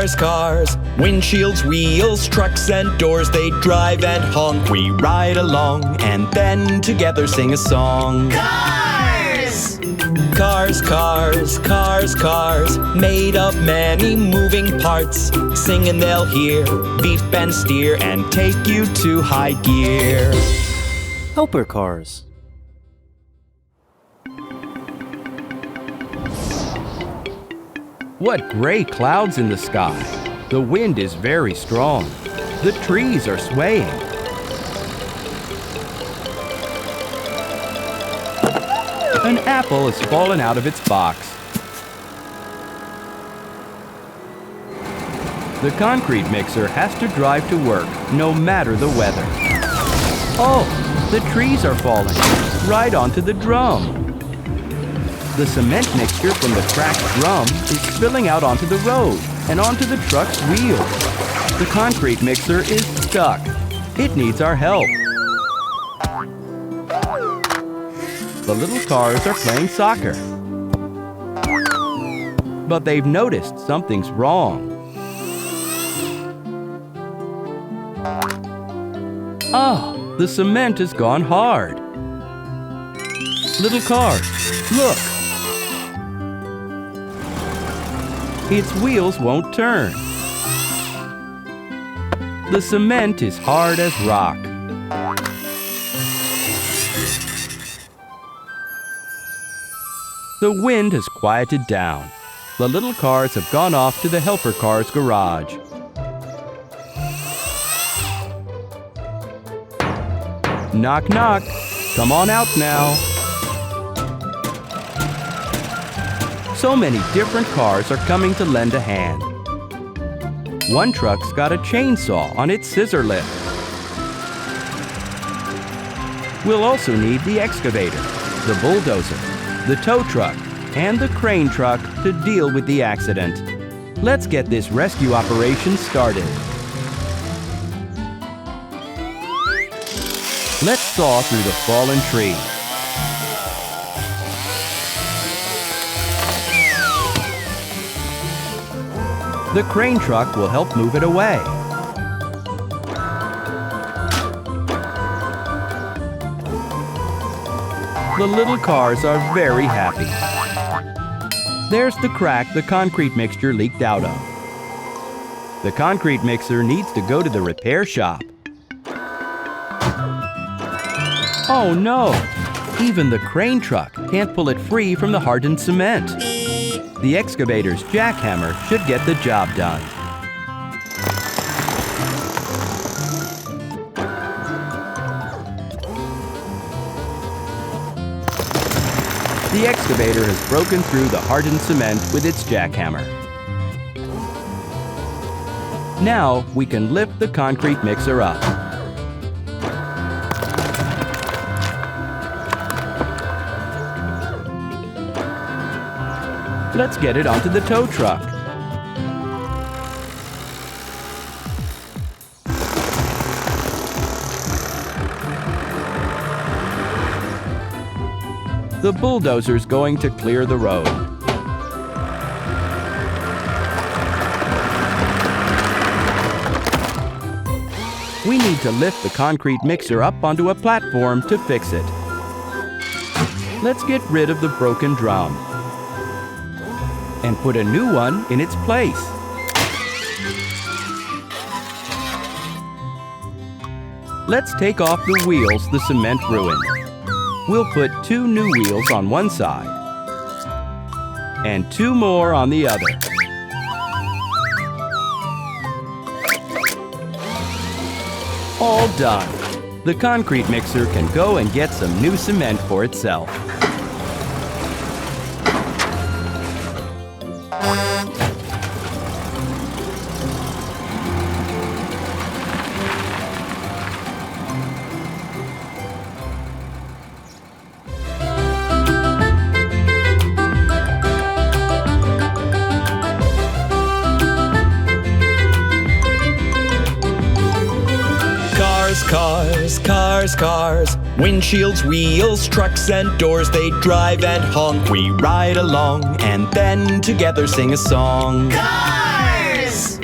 Cars, cars, windshields, wheels, trucks and doors, they drive and honk. We ride along and then together sing a song. Cars! Cars, cars, cars, cars, made of many moving parts. Sing and they'll hear, beep and steer, and take you to high gear. Helper cars. What gray clouds in the sky! The wind is very strong. The trees are swaying. An apple has fallen out of its box. The concrete mixer has to drive to work, no matter the weather. Oh, the trees are falling, right onto the drum. The cement mixture from the cracked drum is spilling out onto the road and onto the truck's wheels. The concrete mixer is stuck. It needs our help. The little cars are playing soccer. But they've noticed something's wrong. Oh, the cement has gone hard. Little cars, look. Its wheels won't turn. The cement is hard as rock. The wind has quieted down. The little cars have gone off to the helper cars' garage. Knock, knock. Come on out now. So many different cars are coming to lend a hand. One truck's got a chainsaw on its scissor lift. We'll also need the excavator, the bulldozer, the tow truck, and the crane truck to deal with the accident. Let's get this rescue operation started. Let's saw through the fallen tree. The crane truck will help move it away. The little cars are very happy. There's the crack the concrete mixture leaked out of. The concrete mixer needs to go to the repair shop. Oh no! Even the crane truck can't pull it free from the hardened cement. The excavator's jackhammer should get the job done. The excavator has broken through the hardened cement with its jackhammer. Now we can lift the concrete mixer up. Let's get it onto the tow truck. The bulldozer's going to clear the road. We need to lift the concrete mixer up onto a platform to fix it. Let's get rid of the broken drum and put a new one in its place. Let's take off the wheels the cement ruined. We'll put 2 new wheels on one side and 2 more on the other. All done. The concrete mixer can go and get some new cement for itself. Cars, cars, cars, windshields, wheels, trucks and doors, they drive and honk. We ride along and then together sing a song. Cars!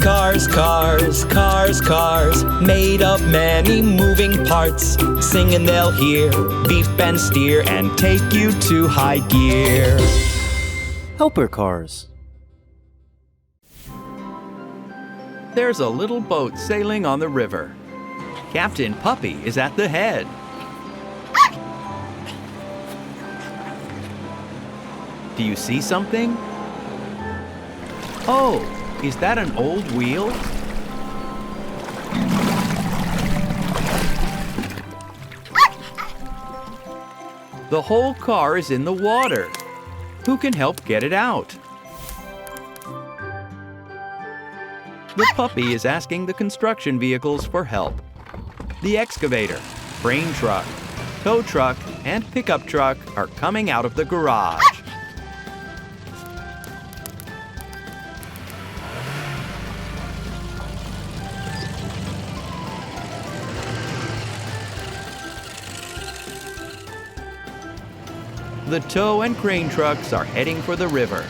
Cars, cars, cars, cars, made of many moving parts. Sing and they'll hear, beep and steer, and take you to high gear. Helper cars. There's a little boat sailing on the river. Captain Puppy is at the head. Do you see something? Oh, is that an old wheel? The whole car is in the water. Who can help get it out? The puppy is asking the construction vehicles for help. The excavator, crane truck, tow truck, and pickup truck are coming out of the garage. The tow and crane trucks are heading for the river.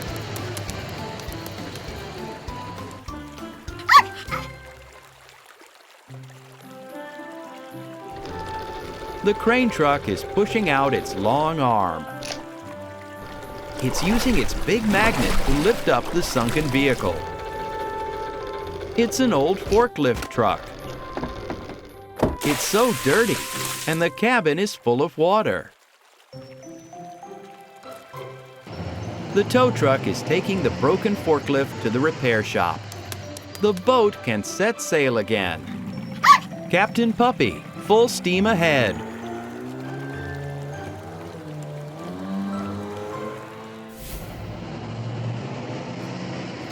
The crane truck is pushing out its long arm. It's using its big magnet to lift up the sunken vehicle. It's an old forklift truck. It's so dirty, and the cabin is full of water. The tow truck is taking the broken forklift to the repair shop. The boat can set sail again. Captain Puppy, full steam ahead.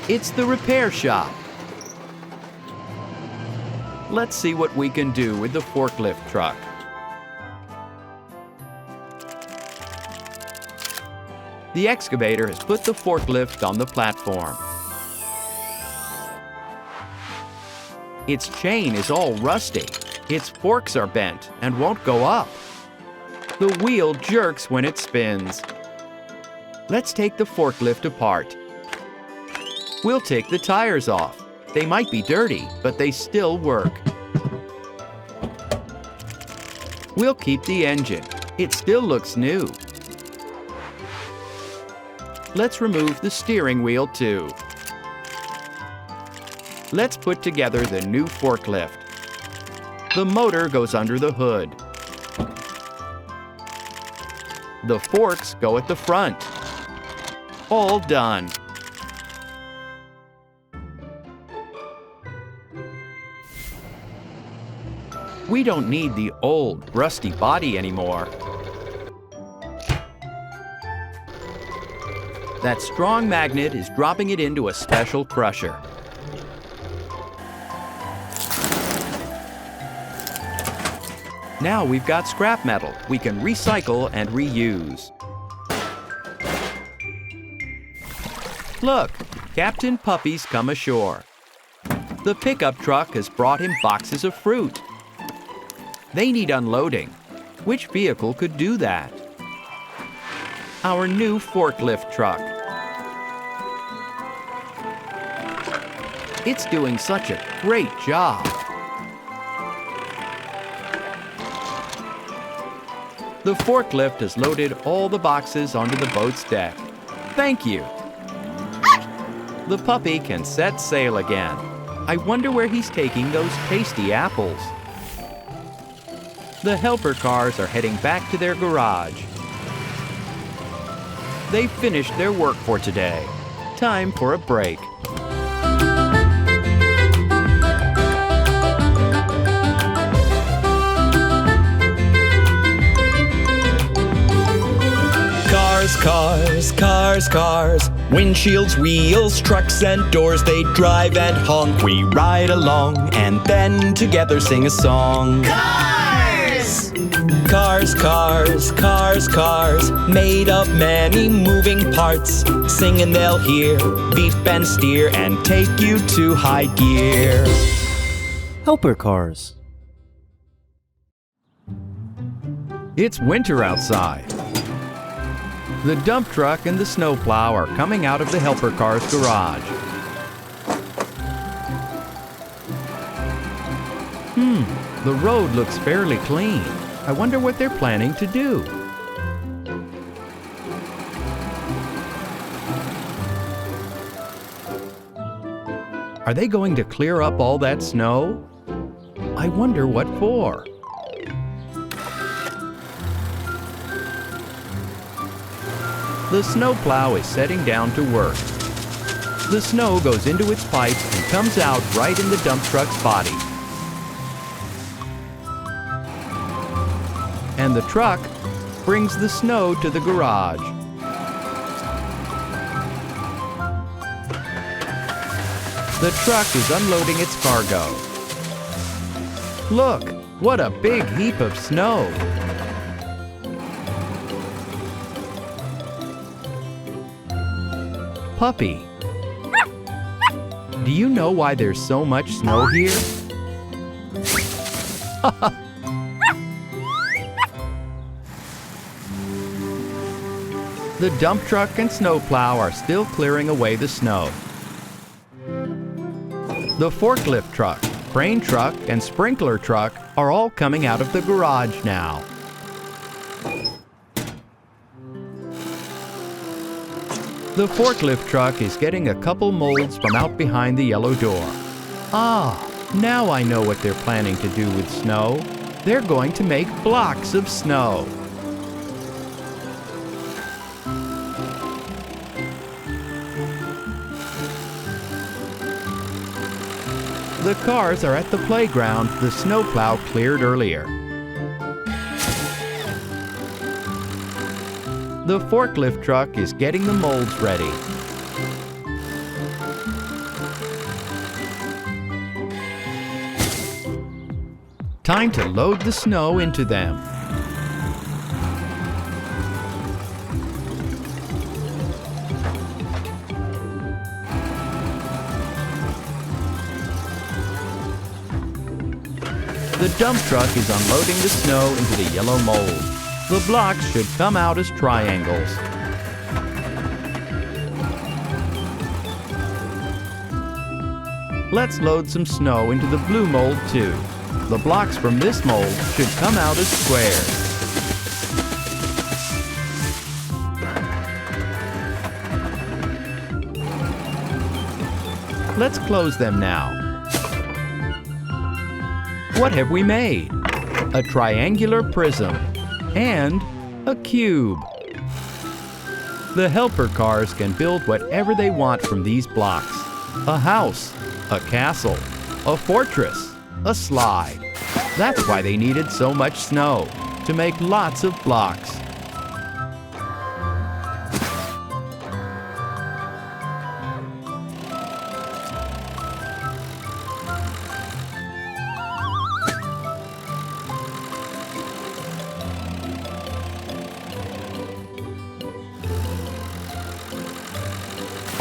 It's the repair shop. Let's see what we can do with the forklift truck. The excavator has put the forklift on the platform. Its chain is all rusty. Its forks are bent and won't go up. The wheel jerks when it spins. Let's take the forklift apart. We'll take the tires off. They might be dirty, but they still work. We'll keep the engine. It still looks new. Let's remove the steering wheel too. Let's put together the new forklift. The motor goes under the hood. The forks go at the front. All done. We don't need the old, rusty body anymore. That strong magnet is dropping it into a special crusher. Now we've got scrap metal we can recycle and reuse. Look, Captain Puppy's come ashore. The pickup truck has brought him boxes of fruit. They need unloading. Which vehicle could do that? Our new forklift truck. It's doing such a great job. The forklift has loaded all the boxes onto the boat's deck. Thank you. The puppy can set sail again. I wonder where he's taking those tasty apples. The helper cars are heading back to their garage. They've finished their work for today. Time for a break. Cars, cars, cars, cars, windshields, wheels, trucks and doors, they drive and honk. We ride along and then together sing a song. Cars, cars, cars, cars, made of many moving parts. Sing and they'll hear, beep and steer, and take you to high gear. Helper cars. It's winter outside. The dump truck and the snowplow are coming out of the helper car's garage. The road looks fairly clean. I wonder what they're planning to do. Are they going to clear up all that snow? I wonder what for. The snowplow is setting down to work. The snow goes into its pipe and comes out right in the dump truck's body. And the truck brings the snow to the garage. The truck is unloading its cargo. Look, what a big heap of snow! Puppy, do you know why there's so much snow here? The dump truck and snowplow are still clearing away the snow. The forklift truck, crane truck, and sprinkler truck are all coming out of the garage now. The forklift truck is getting a couple molds from out behind the yellow door. Ah, now I know what they're planning to do with snow. They're going to make blocks of snow. The cars are at the playground the snowplow cleared earlier. The forklift truck is getting the molds ready. Time to load the snow into them. The dump truck is unloading the snow into the yellow mold. The blocks should come out as triangles. Let's load some snow into the blue mold too. The blocks from this mold should come out as squares. Let's close them now. What have we made? A triangular prism and a cube. The helper cars can build whatever they want from these blocks. A house, a castle, a fortress, a slide. That's why they needed so much snow, to make lots of blocks.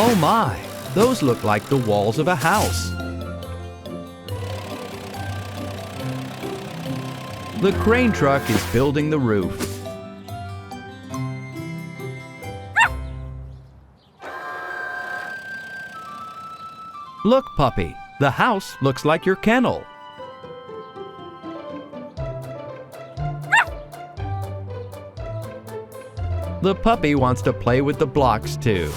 Oh my, those look like the walls of a house. The crane truck is building the roof. Look, puppy, the house looks like your kennel. The puppy wants to play with the blocks too.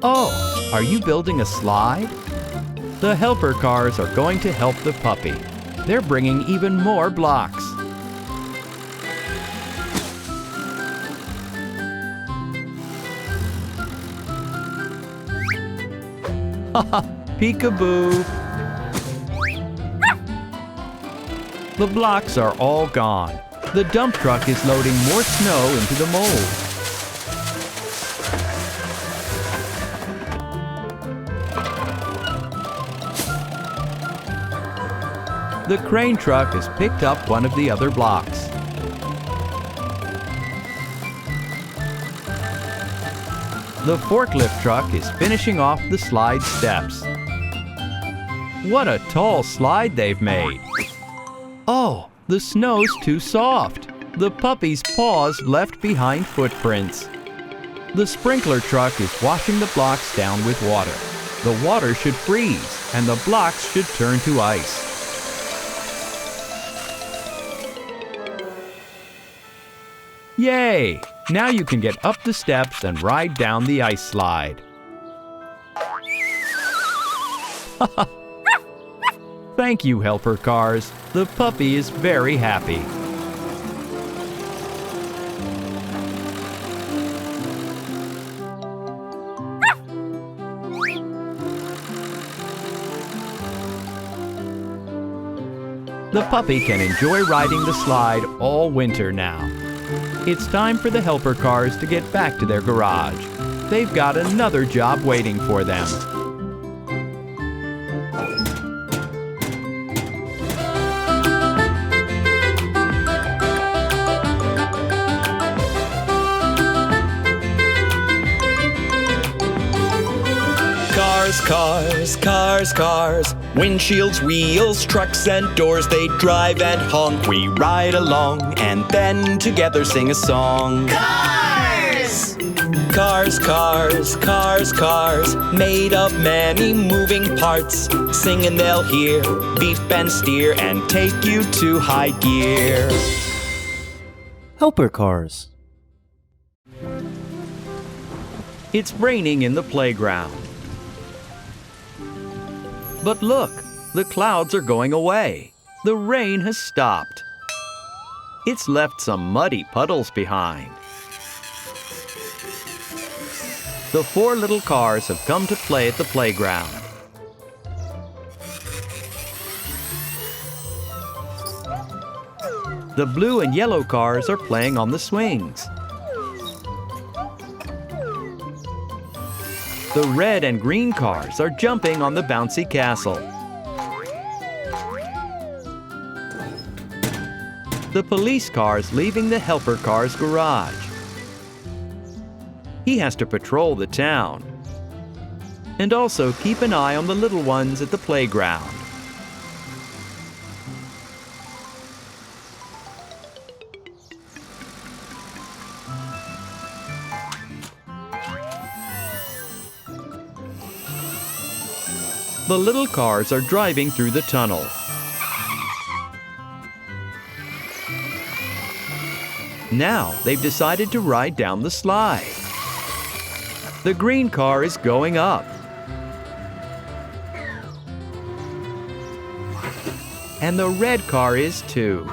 Oh, are you building a slide? The helper cars are going to help the puppy. They're bringing even more blocks. Haha, peekaboo! The blocks are all gone. The dump truck is loading more snow into the mold. The crane truck has picked up one of the other blocks. The forklift truck is finishing off the slide steps. What a tall slide they've made! Oh, the snow's too soft. The puppy's paws left behind footprints. The sprinkler truck is washing the blocks down with water. The water should freeze and the blocks should turn to ice. Yay! Now you can get up the steps and ride down the ice slide. Thank you, helper cars. The puppy is very happy. The puppy can enjoy riding the slide all winter now. It's time for the helper cars to get back to their garage. They've got another job waiting for them. Cars, cars, cars, windshields, wheels, trucks and doors, they drive and honk. We ride along and then together sing a song. Cars! Cars, cars, cars, cars, made of many moving parts. Sing and they'll hear, beep and steer, and take you to high gear. Helper cars. It's raining in the playground. But look, the clouds are going away. The rain has stopped. It's left some muddy puddles behind. The 4 little cars have come to play at the playground. The blue and yellow cars are playing on the swings. The red and green cars are jumping on the bouncy castle. The police car is leaving the helper car's garage. He has to patrol the town and also keep an eye on the little ones at the playground. The little cars are driving through the tunnel. Now they've decided to ride down the slide. The green car is going up. And the red car is too.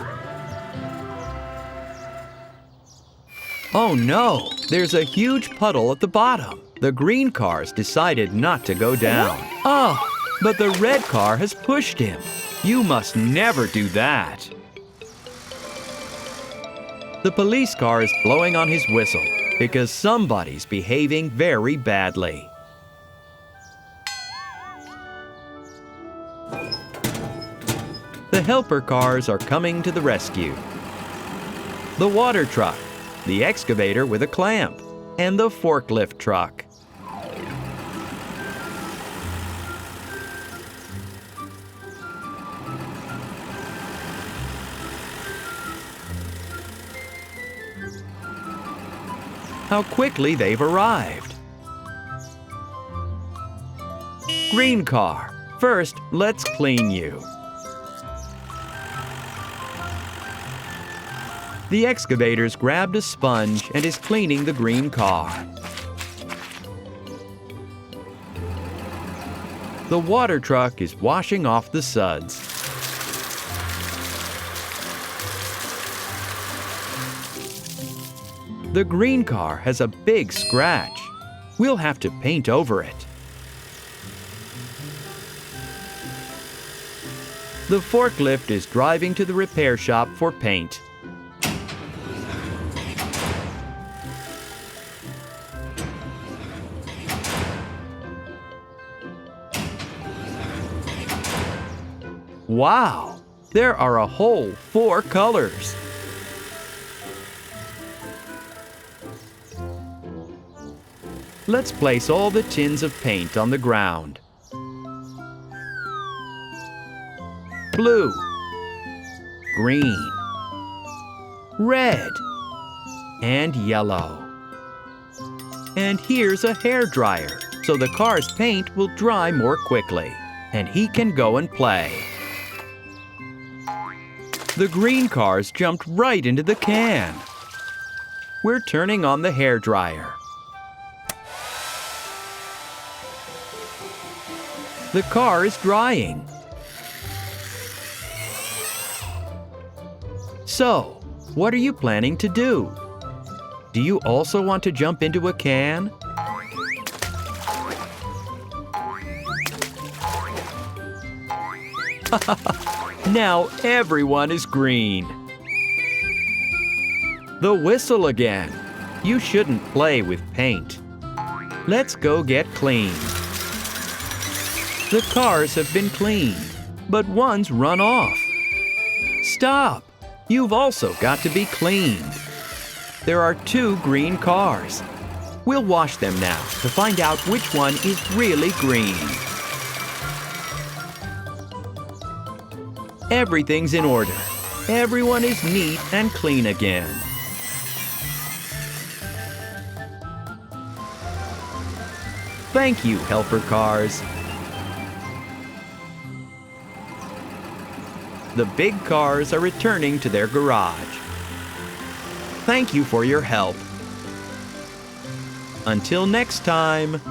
Oh no, there's a huge puddle at the bottom. The green cars decided not to go down. Oh! But the red car has pushed him. You must never do that. The police car is blowing on his whistle because somebody's behaving very badly. The helper cars are coming to the rescue. The water truck, the excavator with a clamp, and the forklift truck. How quickly they've arrived. Green car, first let's clean you. The excavator's grabbed a sponge and is cleaning the green car. The water truck is washing off the suds. The green car has a big scratch. We'll have to paint over it. The forklift is driving to the repair shop for paint. Wow! There are a whole 4 colors. Let's place all the tins of paint on the ground. Blue, green, red, and yellow. And here's a hairdryer so the car's paint will dry more quickly, and he can go and play. The green cars jumped right into the can. We're turning on the hairdryer. The car is drying. So, what are you planning to do? Do you also want to jump into a can? Now everyone is green. The whistle again. You shouldn't play with paint. Let's go get clean. The cars have been cleaned, but one's run off. Stop! You've also got to be cleaned. There are 2 green cars. We'll wash them now to find out which one is really green. Everything's in order. Everyone is neat and clean again. Thank you, helper cars. The big cars are returning to their garage. Thank you for your help. Until next time.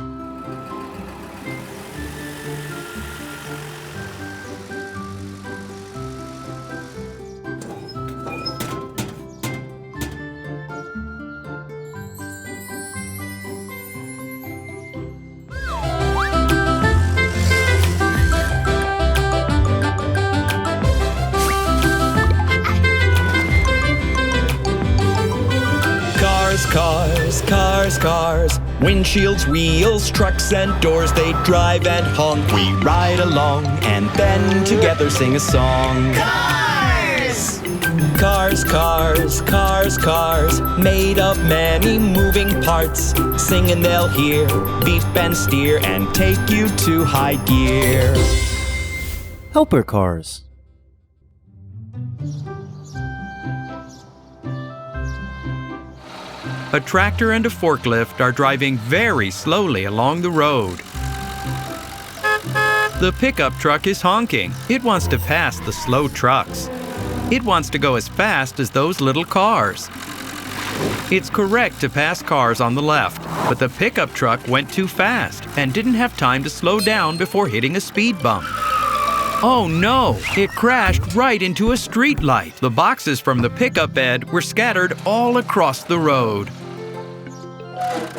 Cars, cars, cars, windshields, wheels, trucks and doors, they drive and honk. We ride along and then together sing a song. Cars! Cars, cars, cars, cars, made of many moving parts. Sing and they'll hear, beep and steer, and take you to high gear. Helper cars. A tractor and a forklift are driving very slowly along the road. The pickup truck is honking. It wants to pass the slow trucks. It wants to go as fast as those little cars. It's correct to pass cars on the left, but the pickup truck went too fast and didn't have time to slow down before hitting a speed bump. Oh no! It crashed right into a street light. The boxes from the pickup bed were scattered all across the road.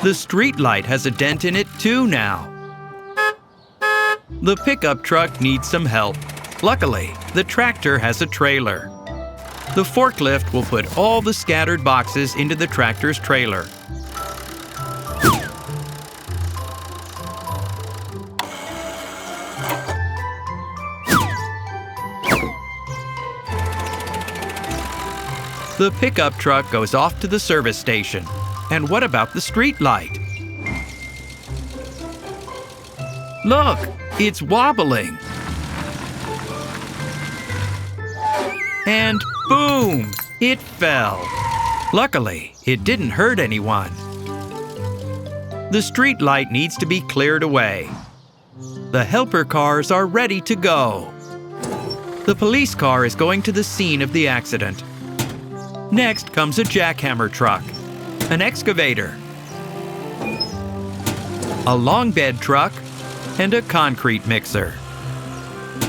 The street light has a dent in it too now. The pickup truck needs some help. Luckily, the tractor has a trailer. The forklift will put all the scattered boxes into the tractor's trailer. The pickup truck goes off to the service station. And what about the street light? Look, it's wobbling. And boom, it fell. Luckily, it didn't hurt anyone. The street light needs to be cleared away. The helper cars are ready to go. The police car is going to the scene of the accident. Next comes a jackhammer truck, an excavator, a long bed truck, and a concrete mixer.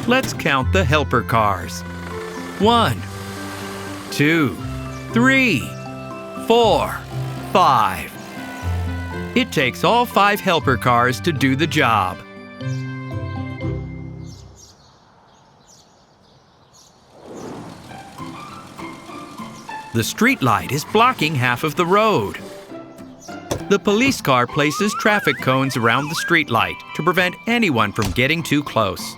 Let's count the helper cars. 1, 2, 3, 4, 5. It takes all 5 helper cars to do the job. The street light is blocking half of the road. The police car places traffic cones around the street light to prevent anyone from getting too close.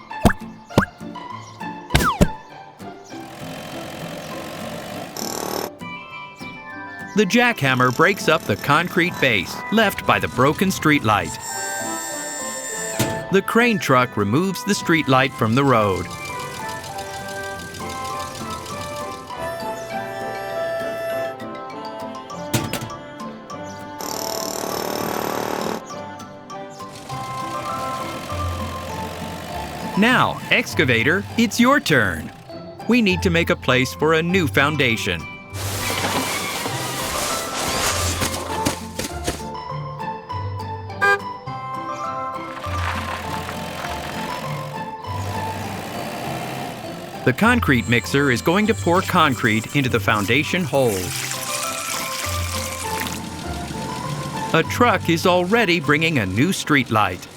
The jackhammer breaks up the concrete base left by the broken street light. The crane truck removes the street light from the road. Now, excavator, it's your turn. We need to make a place for a new foundation. The concrete mixer is going to pour concrete into the foundation holes. A truck is already bringing a new street light.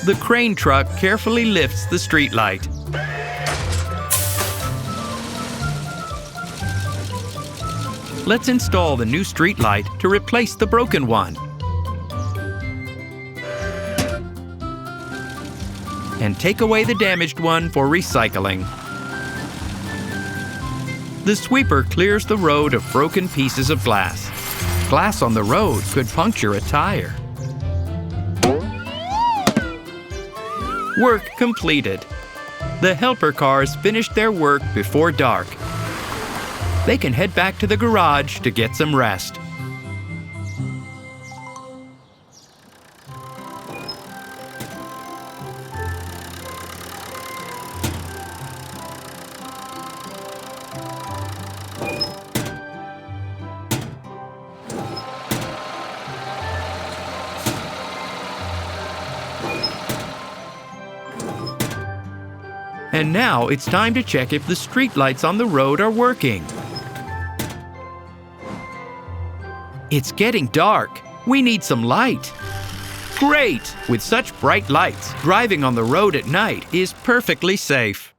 The crane truck carefully lifts the street light. Let's install the new street light to replace the broken one. And take away the damaged one for recycling. The sweeper clears the road of broken pieces of glass. Glass on the road could puncture a tire. Work completed. The helper cars finished their work before dark. They can head back to the garage to get some rest. And now it's time to check if the street lights on the road are working. It's getting dark. We need some light. Great! With such bright lights, driving on the road at night is perfectly safe.